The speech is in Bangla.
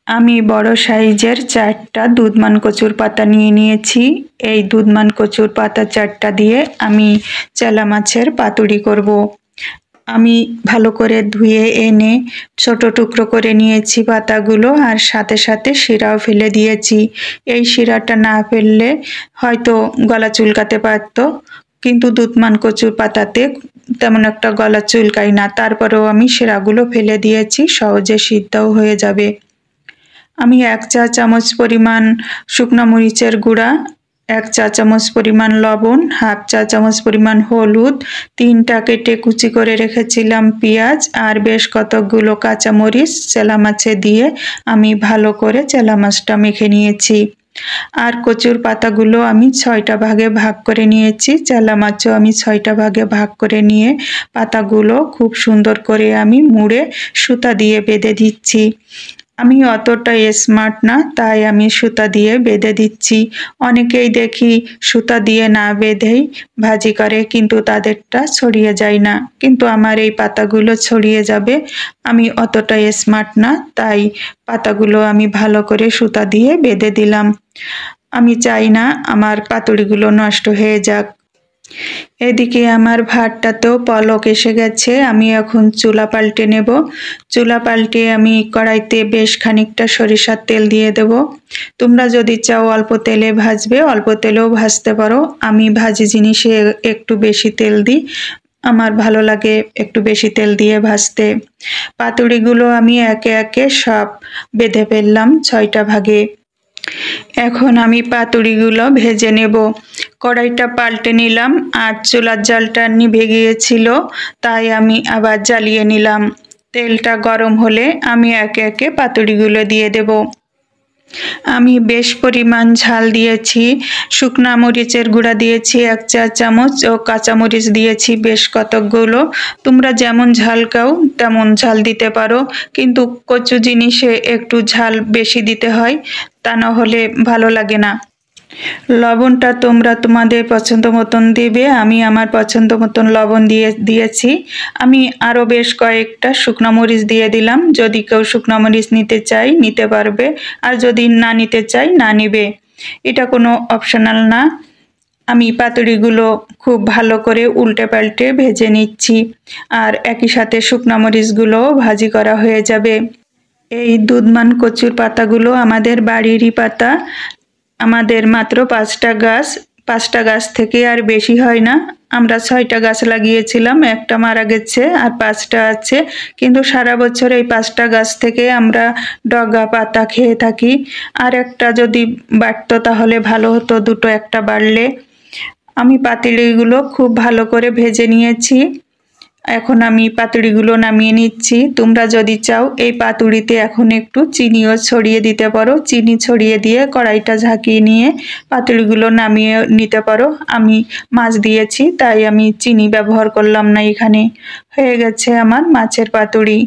আমি বড় সাইজের 4টা দুধমান কচুর পাতা নিয়ে নিয়েছি। এই দুধমান কচুর পাতা 4টা দিয়ে আমি চেলা মাছের পাতুড়ি করব। আমি ভালো করে ধুয়ে এনে ছোট টুকরো করে নিয়েছি পাতাগুলো, আর সাথে সাথে শিরাও ফেলে দিয়েছি। এই শিরাটা না ফেললে হয়তো গলা চুলকাতে পারতো, কিন্তু দুধমান কচুর পাতাতে তেমন একটা গলা চুলকায় না। তারপরেও আমি শিরাগুলো ফেলে দিয়েছি, সহজে সিদ্ধও হয়ে যাবে। আমি 1 চা চামচ পরিমাণ শুকনো মরিচের গুঁড়া, 1 চা চামচ পরিমাণ লবণ, হাফ চা চামচ পরিমাণ হলুদ, 3টা কেটে কুচি করে রেখেছিলাম পেঁয়াজ, আর বেশ কতকগুলো কাঁচামরিচ চেলা মাছে দিয়ে আমি ভালো করে চেলা মাছটা মেখে নিয়েছি। আর কচুর পাতাগুলো আমি 6টা ভাগে ভাগ করে নিয়েছি। চেলা মাছও আমি 6টা ভাগে ভাগ করে নিয়ে পাতাগুলো খুব সুন্দর করে আমি মুড়ে সুতা দিয়ে বেঁধে দিচ্ছি। আমি অতটা স্মার্ট না, তাই আমি সুতা দিয়ে বেঁধে দিচ্ছি। অনেকেই দেখি সুতা দিয়ে না বেঁধেই ভাজি করে, কিন্তু তাদেরটা ছড়িয়ে যায় না, কিন্তু আমার এই পাতাগুলো ছড়িয়ে যাবে। আমি অতটা স্মার্ট না, তাই পাতাগুলো আমি ভালো করে সুতা দিয়ে বেঁধে দিলাম। আমি চাই না আমার পাতুড়িগুলো নষ্ট হয়ে যাক। এদিকে আমার ভাতটাতেও পলক এসে গেছে। আমি এখন চুলা পাল্টে নেব। চুলা পাল্টে আমি কড়াইতে বেশ খানিকটা সরিষার তেল দিয়ে দেব। তোমরা যদি চাও অল্প তেলে ভাজবে, অল্প তেলেও ভাজতে পারো। আমি ভাজি জিনিসে একটু বেশি তেল দিই, আমার ভালো লাগে একটু বেশি তেল দিয়ে ভাজতে। পাতুড়িগুলো আমি একে একে সব বেঁধে ফেললাম 6টা ভাগে। এখন আমি পাতুড়িগুলো ভেজে নেব। কড়াইটা পাল্টে নিলাম, আর চুলার জালটা নিভে গিয়েছিল, তাই আমি আবার জ্বালিয়ে নিলাম। তেলটা গরম হলে আমি একে একে পাতুড়িগুলো দিয়ে দেব। আমি বেশ পরিমাণ ঝাল দিয়েছি। শুকনা মরিচের গুঁড়া দিয়েছি 1 চা চামচ, ও কাঁচামরিচ দিয়েছি বেশ কতকগুলো। তোমরা যেমন ঝাল খাও তেমন ঝাল দিতে পারো, কিন্তু কচু জিনিসে একটু ঝাল বেশি দিতে হয়, তা না হলে ভালো লাগে না। লবণটা তোমরা তোমাদের পছন্দ মতন দেবে। আমি আমার পছন্দ মতন লবণ দিয়েছি। আমি আরও বেশ কয়েকটা শুকনো মরিচ দিয়ে দিলাম। যদি কেউ শুকনো মরিচ নিতে চায় নিতে পারবে, আর যদি না নিতে চায় না নেবে, এটা কোনো অপশনাল না। আমি পাতুড়িগুলো খুব ভালো করে উল্টে পাল্টে ভেজে নিচ্ছি, আর একই সাথে শুকনো মরিচগুলোও ভাজি করা হয়ে যাবে। এই দুধমান কচুর পাতাগুলো আমাদের বাড়িরই পাতা। আমাদের মাত্র 5টা গাছ, 5টা গাছ থেকে আর বেশি হয় না। আমরা 6টা গাছ লাগিয়েছিলাম, একটা মারা গেছে আর 5টা আছে, কিন্তু সারা বছর এই 5টা গাছ থেকে আমরা ডগা পাতা খেয়ে থাকি। আর একটা যদি বাড়তো তাহলে ভালো হতো, দুটো একটা বাড়লে। আমি পাতুড়িগুলো খুব ভালো করে ভেজে নিয়েছি। এখন আমি পাতুড়িগুলো নামিয়ে নিচ্ছি। তোমরা যদি চাও এই পাতুড়িতে এখন একটু চিনিও ছড়িয়ে দিতে পারো। চিনি ছড়িয়ে দিয়ে কড়াইটা ঝাঁকিয়ে নিয়ে পাতুড়িগুলো নামিয়ে নিতে পারো। আমি মাছ দিয়েছি, তাই আমি চিনি ব্যবহার করলাম না এখানে। হয়ে গেছে আমার মাছের পাতুড়ি।